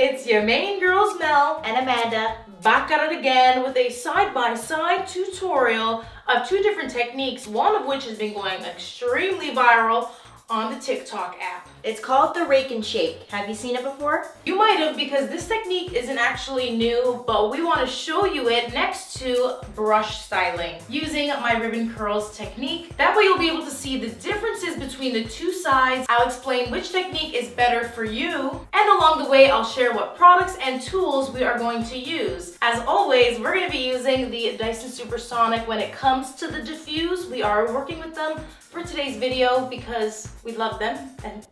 it's your main girls Mel and Amanda back at it again with a side-by-side tutorial of two different techniques, one of which has been going extremely viral on the TikTok app. It's called the Rake and Shake. Have you seen it before? You might have, because this technique isn't actually new, but we want to show you it next to brush styling using my ribbon curls technique. That way you'll be able to see the differences between the two sides. I'll explain which technique is better for you, and along the way I'll share what products and tools we are going to use. As always, we're going to be using the Dyson Supersonic when it comes to the diffuse. We are working with them for today's video because we love them and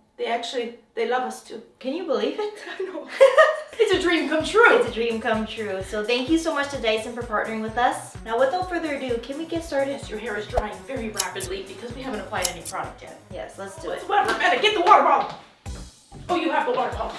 they love us too. Can you believe it? I know. It's a dream come true. It's a dream come true. So thank you so much to Dyson for partnering with us. Now without further ado, can we get started? Yes, your hair is drying very rapidly because we haven't applied any product yet. Yes, let's do it. Whatever, Amanda, get the water bottle. Oh, you have the water bottle.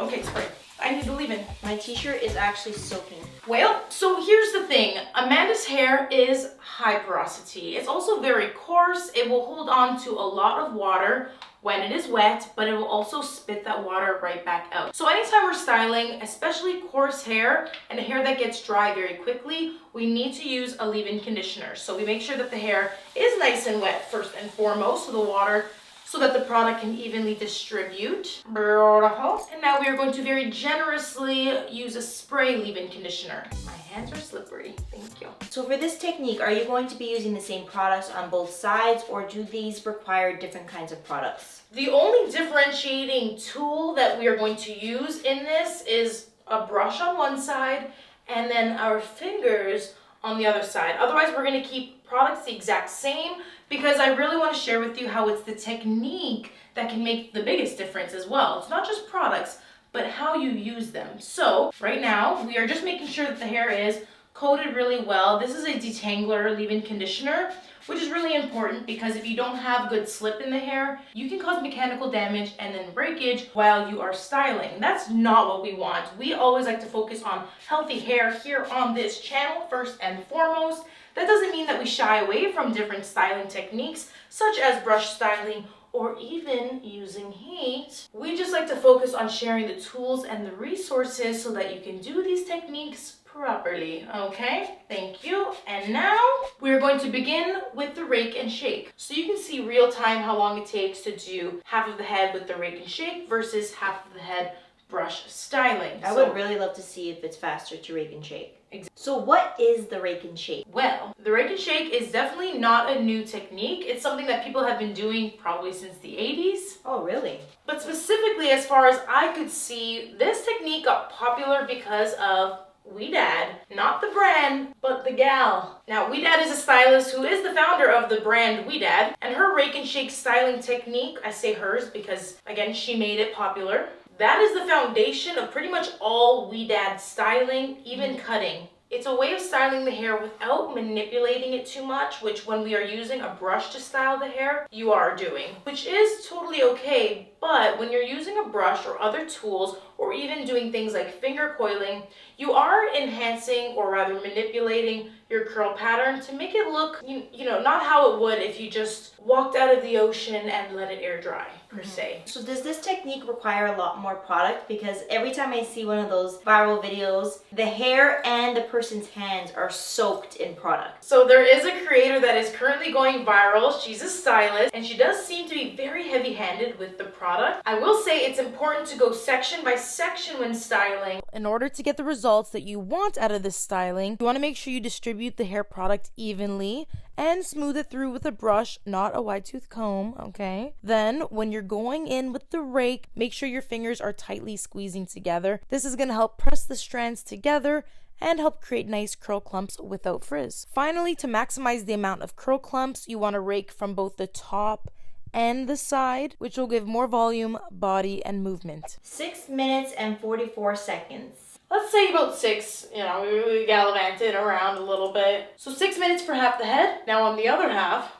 Okay, spray. I need to leave in. My t-shirt is actually soaking. Well, so here's the thing. Amanda's hair is high porosity. It's also very coarse. It will hold on to a lot of water when it is wet, but it will also spit that water right back out. So anytime we're styling, especially coarse hair and hair that gets dry very quickly, we need to use a leave-in conditioner. So we make sure that the hair is nice and wet first and foremost, so the water, so that the product can evenly distribute. Beautiful. And now we are going to very generously use a spray leave-in conditioner. My hands are slippery, thank you. So for this technique, are you going to be using the same products on both sides, or do these require different kinds of products? The only differentiating tool that we are going to use in this is a brush on one side and then our fingers on the other side. Otherwise, we're going to keep products the exact same, because I really want to share with you how it's the technique that can make the biggest difference as well. It's not just products, but how you use them. So right now, we are just making sure that the hair is coated really well. This is a detangler leave-in conditioner, which is really important because if you don't have good slip in the hair, you can cause mechanical damage and then breakage while you are styling. That's not what we want. We always like to focus on healthy hair here on this channel first and foremost. That doesn't mean that we shy away from different styling techniques, such as brush styling or even using heat. We just like to focus on sharing the tools and the resources so that you can do these techniques properly. Okay, thank you. And now we're going to begin with the rake and shake. So you can see real time how long it takes to do half of the head with the rake and shake versus half of the head brush styling. I would really love to see if it's faster to rake and shake. So what is the rake and shake? Well, the rake and shake is definitely not a new technique. It's something that people have been doing probably since the 80s. Oh, really? But specifically, as far as I could see, this technique got popular because of Wee Dad. Not the brand, but the gal. Now, Wee Dad is a stylist who is the founder of the brand Wee Dad, and her rake and shake styling technique, I say hers because, again, she made it popular. That is the foundation of pretty much all Wee Dad styling, even cutting. It's a way of styling the hair without manipulating it too much, which when we are using a brush to style the hair, you are doing, which is totally okay. But when you're using a brush or other tools, or even doing things like finger coiling, you are enhancing, or rather manipulating, your curl pattern to make it look, you know, not how it would if you just walked out of the ocean and let it air dry, per se. So does this technique require a lot more product? Because every time I see one of those viral videos, the hair and the person's hands are soaked in product. So there is a creator that is currently going viral. She's a stylist, and she does seem to be very heavy-handed with the product. I will say it's important to go section by section when styling. In order to get the results that you want out of this styling, you want to make sure you distribute the hair product evenly and smooth it through with a brush, not a wide tooth comb, okay? Then when you're going in with the rake, make sure your fingers are tightly squeezing together. This is going to help press the strands together and help create nice curl clumps without frizz. Finally, to maximize the amount of curl clumps, you want to rake from both the top and the side, which will give more volume, body, and movement. 6 minutes and 44 seconds. Let's say about 6, you know, we gallivanted around a little bit. So 6 minutes for half the head. Now on the other half,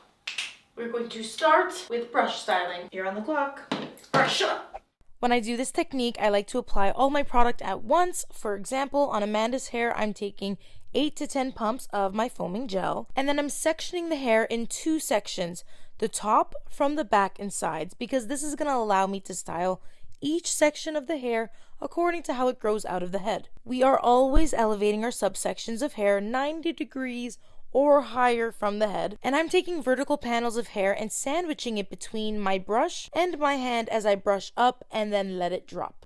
we're going to start with brush styling. You're on the clock. Brush up. When I do this technique, I like to apply all my product at once. For example, on Amanda's hair, I'm taking 8 to 10 pumps of my foaming gel, and then I'm sectioning the hair in 2 sections, the top from the back and sides, because this is going to allow me to style each section of the hair according to how it grows out of the head. We are always elevating our subsections of hair 90 degrees or higher from the head, and I'm taking vertical panels of hair and sandwiching it between my brush and my hand as I brush up and then let it drop.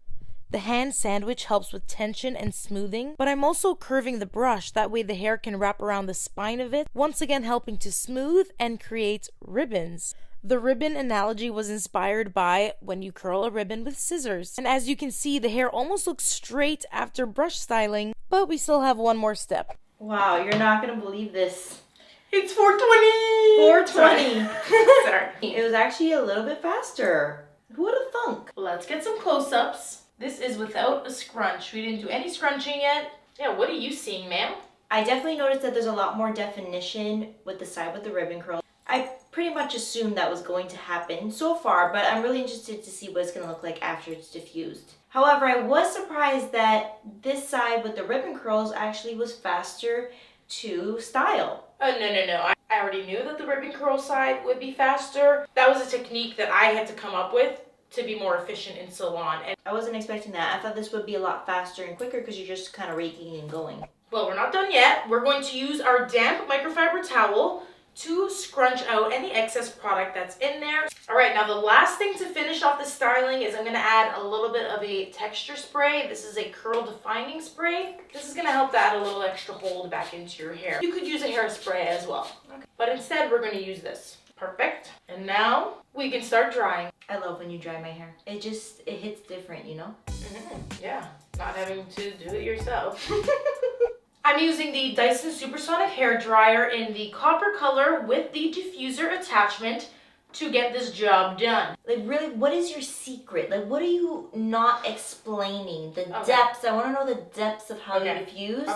The hand sandwich helps with tension and smoothing, but I'm also curving the brush, that way the hair can wrap around the spine of it, once again helping to smooth and create ribbons. The ribbon analogy was inspired by when you curl a ribbon with scissors. And as you can see, the hair almost looks straight after brush styling, but we still have one more step. Wow, you're not gonna believe this. It's 420! 420. Sorry. It was actually a little bit faster. Who would have thunk? Let's get some close-ups. This is without a scrunch. We didn't do any scrunching yet. Yeah, what are you seeing, ma'am? I definitely noticed that there's a lot more definition with the side with the ribbon curl. I pretty much assumed that was going to happen so far, but I'm really interested to see what it's going to look like after it's diffused. However, I was surprised that this side with the ribbon curls actually was faster to style. No. I already knew that the ribbon curl side would be faster. That was a technique that I had to come up with to be more efficient in salon. And I wasn't expecting that. I thought this would be a lot faster and quicker because you're just kind of raking and going. well, we're not done yet. We're going to use our damp microfiber towel to scrunch out any excess product that's in there. All right, now the last thing to finish off the styling is I'm gonna add a little bit of a texture spray. This is a curl defining spray. This is gonna help to add a little extra hold back into your hair. You could use a hairspray as well, but instead we're gonna use this. Perfect. And now we can start drying. I love when you dry my hair. It hits different, you know? Yeah, not having to do it yourself. I'm using the Dyson Supersonic Hair Dryer in the copper color with the diffuser attachment to get this job done. Like, really, what is your secret? Like, what are you not explaining? The depths. I want to know the depths of how you diffuse.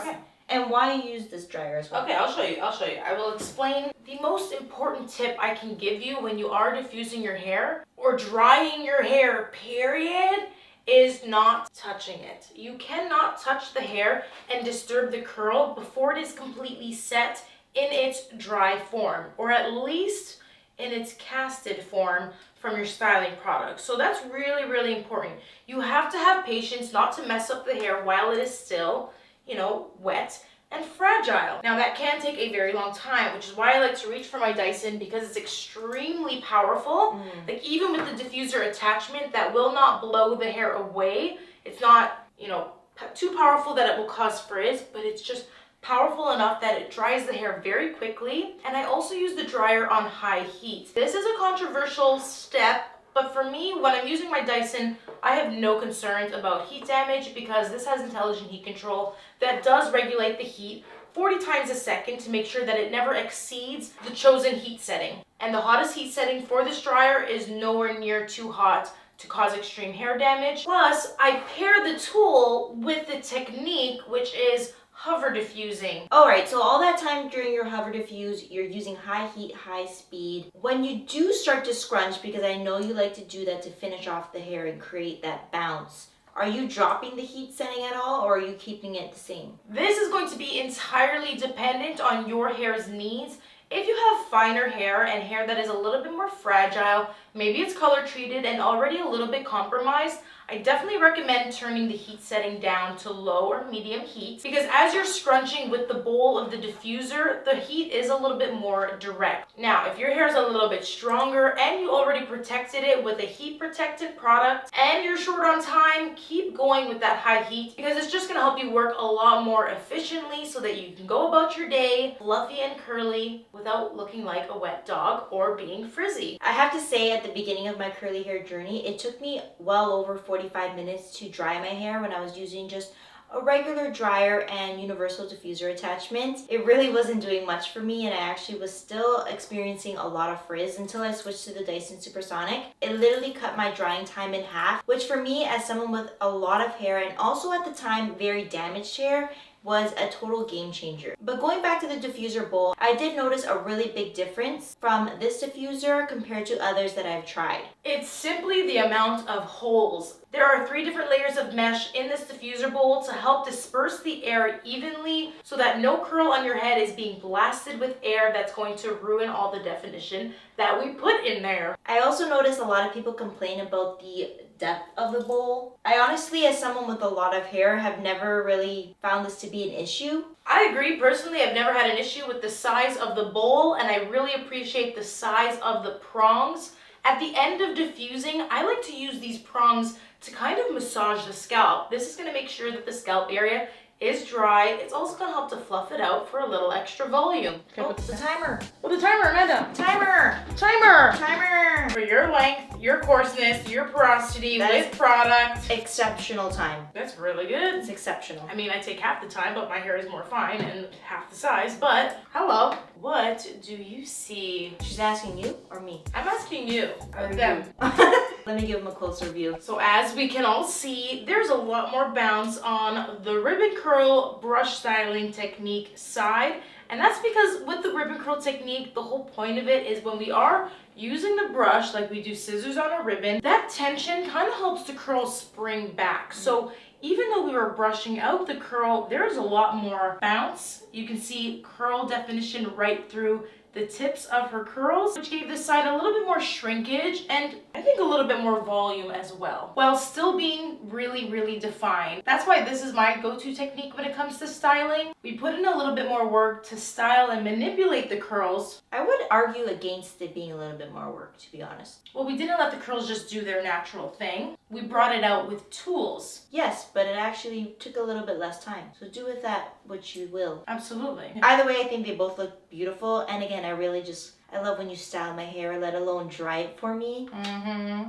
And why you use this dryer as well. Okay, I'll show you. I will explain the most important tip I can give you when you are diffusing your hair or drying your hair, period, is not touching it. You cannot touch the hair and disturb the curl before it is completely set in its dry form, or at least in its casted form from your styling product. So that's really, really important. You have to have patience not to mess up the hair while it is still, wet and fragile. Now that can take a very long time, which is why I like to reach for my Dyson, because it's extremely powerful. Like, even with the diffuser attachment, that will not blow the hair away. It's not, too powerful that it will cause frizz, but it's just powerful enough that it dries the hair very quickly. And I also use the dryer on high heat. This is a controversial step, but for me, when I'm using my Dyson, I have no concerns about heat damage because this has intelligent heat control that does regulate the heat 40 times a second to make sure that it never exceeds the chosen heat setting. And the hottest heat setting for this dryer is nowhere near too hot to cause extreme hair damage. Plus, I pair the tool with the technique, which is hover diffusing. All right, so all that time during your hover diffuse, you're using high heat, high speed. When you do start to scrunch, because I know you like to do that to finish off the hair and create that bounce, are you dropping the heat setting at all, or are you keeping it the same? This is going to be entirely dependent on your hair's needs. If you have finer hair and hair that is a little bit more fragile, maybe it's color treated and already a little bit compromised, I definitely recommend turning the heat setting down to low or medium heat, because as you're scrunching with the bowl of the diffuser, the heat is a little bit more direct. Now, if your hair is a little bit stronger and you already protected it with a heat protectant product and you're short on time, keep going with that high heat, because it's just going to help you work a lot more efficiently so that you can go about your day fluffy and curly without looking like a wet dog or being frizzy. I have to say, at the beginning of my curly hair journey, it took me well over 45 minutes to dry my hair when I was using just a regular dryer and universal diffuser attachment. It really wasn't doing much for me, and I actually was still experiencing a lot of frizz until I switched to the Dyson Supersonic. It literally cut my drying time in half, which for me, as someone with a lot of hair and also at the time very damaged hair, was a total game changer. But going back to the diffuser bowl, I did notice a really big difference from this diffuser compared to others that I've tried. It's simply the amount of holes. There are 3 different layers of mesh in this diffuser bowl to help disperse the air evenly so that no curl on your head is being blasted with air that's going to ruin all the definition that we put in there. I also noticed a lot of people complain about the depth of the bowl. I honestly, as someone with a lot of hair, have never really found this to be an issue. I agree. Personally, I've never had an issue with the size of the bowl, and I really appreciate the size of the prongs. At the end of diffusing, I like to use these prongs to kind of massage the scalp. This is going to make sure that the scalp area is dry. It's also going to help to fluff it out for a little extra volume. Oh, the timer. Well, the timer, Amanda. Timer. Timer. For your length, your coarseness, your porosity That with is product. Exceptional time. That's really good. It's exceptional. I mean, I take half the time, but my hair is more fine and half the size. But hello, what do you see? She's asking you or me? I'm asking you. Or Them. Let me give them a closer view. So as we can all see, there's a lot more bounce on the ribbon curl brush styling technique side. And that's because with the ribbon curl technique, the whole point of it is when we are using the brush, like we do scissors on a ribbon, that tension kind of helps the curl spring back. So even though we were brushing out the curl, there's a lot more bounce. You can see curl definition right through the tips of her curls, which gave this side a little bit more shrinkage and I think a little bit more volume as well, while still being really, really defined. That's why this is my go-to technique when it comes to styling. We put in a little bit more work to style and manipulate the curls. I would argue against it being a little bit more work, to be honest. Well, we didn't let the curls just do their natural thing. We brought it out with tools. Yes, but it actually took a little bit less time. So do with that what you will. Absolutely. Either way, I think they both look beautiful. And again, I love when you style my hair, let alone dry it for me.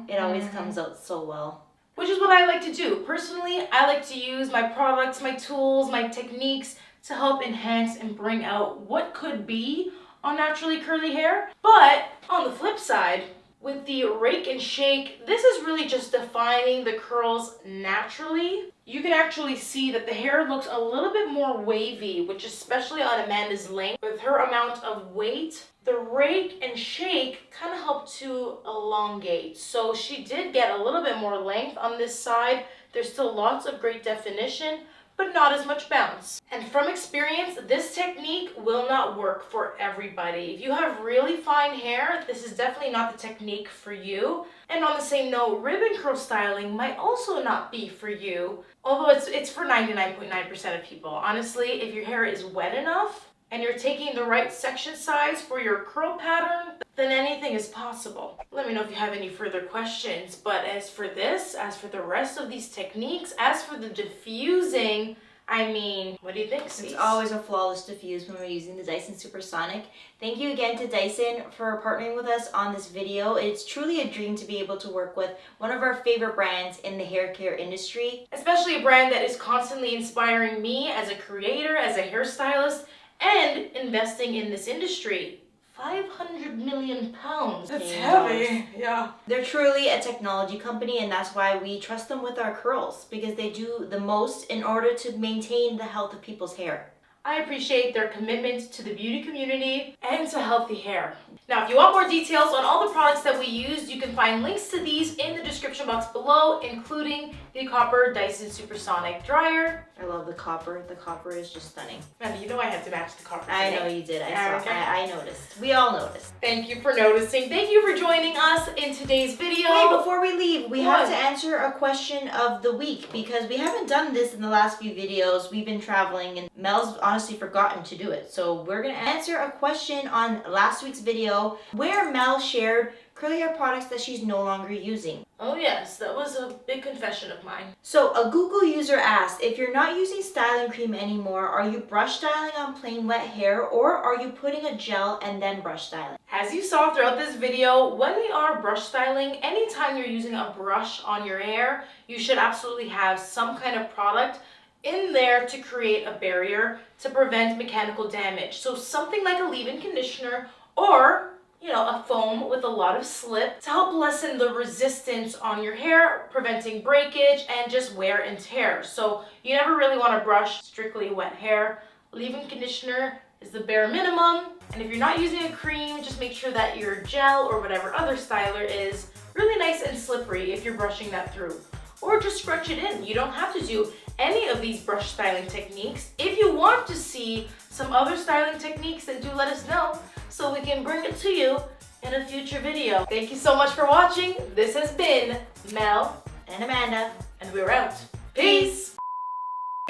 It always comes out so well. Which is what I like to do. Personally, I like to use my products, my tools, my techniques to help enhance and bring out what could be on naturally curly hair. But on the flip side, with the Rake and Shake, this is really just defining the curls naturally. You can actually see that the hair looks a little bit more wavy, which especially on Amanda's length, with her amount of weight, the Rake and Shake kind of helped to elongate. So she did get a little bit more length on this side. There's still lots of great definition, but not as much bounce. And from experience, this technique will not work for everybody. If you have really fine hair, this is definitely not the technique for you. And on the same note, ribbon curl styling might also not be for you, although it's for 99.9% of people. Honestly, if your hair is wet enough and you're taking the right section size for your curl pattern, then anything is possible. Let me know if you have any further questions. But as for this, as for the rest of these techniques, as for the diffusing, I mean, what do you think, Cease? It's always a flawless diffuse when we're using the Dyson Supersonic. Thank you again to Dyson for partnering with us on this video. It's truly a dream to be able to work with one of our favorite brands in the hair care industry. Especially a brand that is constantly inspiring me as a creator, as a hairstylist, and investing in this industry. 500 million pounds. That's heavy, yeah. They're truly a technology company, and that's why we trust them with our curls, because they do the most in order to maintain the health of people's hair. I appreciate their commitment to the beauty community and to healthy hair. Now, if you want more details on all the products that we used, you can find links to these in the description box below, including the copper Dyson Supersonic Dryer. I love the copper. The copper is just stunning. Amanda, you know I had to match the copper I today. know you did. Okay. I noticed. We all noticed. Thank you for noticing. Thank you for joining us in today's video. Wait, before we leave, we have What? to answer a question of the week because we haven't done this in the last few videos. We've been traveling and Mel's honestly forgotten to do it. So we're going to answer a question on last week's video where Mel shared curly hair products that she's no longer using. Oh yes, that was a big confession of mine. So a Google user asked, if you're not using styling cream anymore, are you brush styling on plain wet hair or are you putting a gel and then brush styling? As you saw throughout this video, when we are brush styling, anytime you're using a brush on your hair, you should absolutely have some kind of product in there to create a barrier to prevent mechanical damage. So something like a leave-in conditioner or a foam with a lot of slip to help lessen the resistance on your hair, preventing breakage and just wear and tear. So you never really want to brush strictly wet hair. Leave-in conditioner is the bare minimum. And if you're not using a cream, just make sure that your gel or whatever other styler is really nice and slippery if you're brushing that through. Or just scrunch it in. You don't have to do any of these brush styling techniques. If you want to see some other styling techniques, then do let us know so we can bring it to you in a future video. Thank you so much for watching. This has been Mel And Amanda. And we're out. Peace!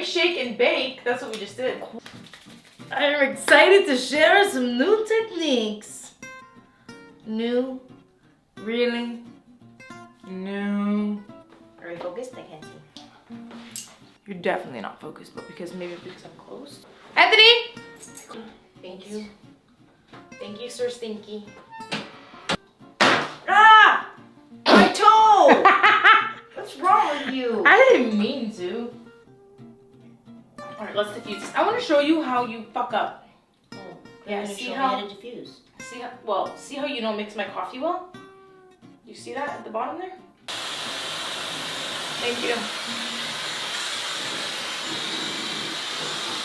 Shake and bake, that's what we just did. I'm excited to share some new techniques. New, really new. Are we focused? I can't see. You're definitely not focused, but maybe because I'm close. Anthony! Thank you. Thank you, Sir Stinky. Ah! My toe! What's wrong with you? I didn't mean to. Alright, let's diffuse this. I want to show you how you fuck up. Oh, Yeah, you're gonna see show me how- how to diffuse. See how you don't mix my coffee well? You see that at the bottom there? Thank you.